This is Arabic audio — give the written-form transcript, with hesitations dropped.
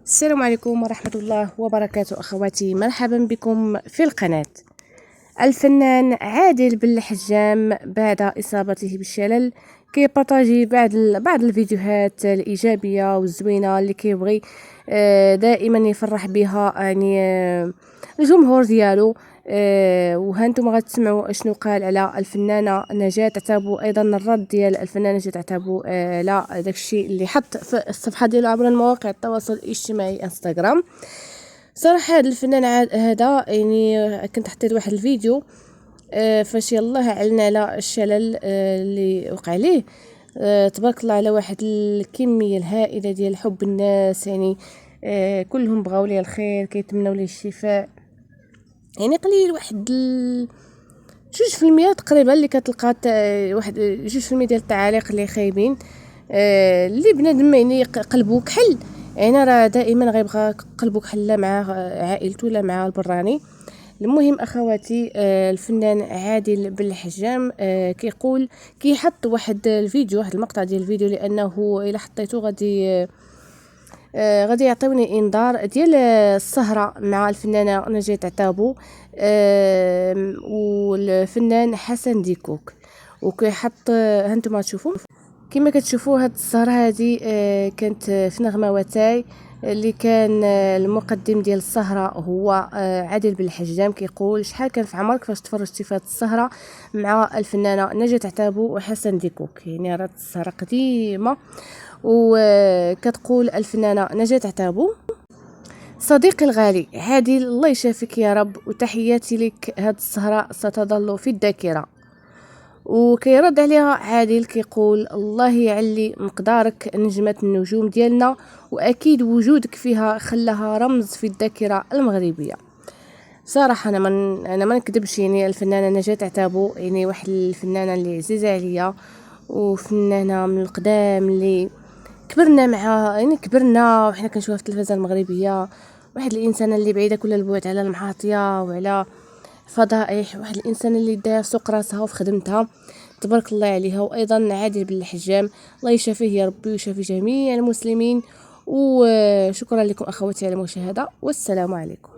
السلام عليكم ورحمة الله وبركاته أخواتي، مرحبا بكم في القناة. الفنان عادل بن الحجام بعد إصابته بالشلل كيبارطاجي بعض الفيديوهات الإيجابية والزوينة اللي كيبغي دائما يفرح بها يعني الجمهور ديالو. وهانتم غتسمعوا اشنو قال على الفنانه نجاة عتابو، ايضا الرد ديال الفنانه نجاة عتابو على داكشي اللي حط في الصفحه ديالو عبر مواقع التواصل الاجتماعي انستغرام. صراحه هذا الفنان هذا يعني كنت حطيت واحد الفيديو فاش يلاه اعلن على الشلل اللي وقع ليه. تبارك الله على واحد الكميه الهائله ديال حب الناس، يعني كلهم بغاو ليه الخير، كيتمنوا ليه الشفاء. يعني قليل واحد 2% تقريبا اللي كتلقى واحد 2% ديال التعاليق اللي خايبين، اللي بنادم يعني قلبو كحل، يعني راه دائما غيبغى قلبو كحل مع عائلته ولا مع البراني. المهم اخواتي، الفنان عادل بن الحجام كيقول كيحط واحد الفيديو، واحد المقطع ديال الفيديو، لانه الا حطيته غادي يعطيوني انذار ديال السهره مع الفنانه نجاة عتابو والفنان حسن ديكوك. وكيحط هانتوما تشوفوا كما كتشوفوا هاد السهره هذه كانت في نغمه وتاي، اللي كان المقدم ديال السهره هو عادل بن الحجام. كيقول شحال كان في عمرك فاش تفرجتي في هاد السهره مع الفنانه نجاة عتابو وحسن ديكوك؟ يعني راه السهره قديمه. وكتقول الفنانه نجاة عتابو: صديقي الغالي عادل، الله يشافيك يا رب، وتحياتي لك، هاد السهرة ستظل في الذاكرة. وكيرد عليها عادل كيقول: الله يعلي مقدارك نجمة النجوم ديالنا، واكيد وجودك فيها خلاها رمز في الذاكرة المغربية. صراحة انا ما نكذبش، يعني الفنانة نجاة عتابو يعني واحد الفنانة اللي عزيزة عليا، وفنانة من القدام اللي كبرنا معها، يعني كبرنا وحنا كنشوفها في التلفزه المغربيه. واحد الانسانه اللي بعيده كل البعد على المعاطيه وعلى فضائح، واحد الانسانه اللي دايره سوق راسها وفي خدمتها، تبارك الله عليها. وايضا عادل بن الحجام، الله يشافيه يا ربي ويشافي جميع المسلمين. وشكرا لكم اخواتي على المشاهده، والسلام عليكم.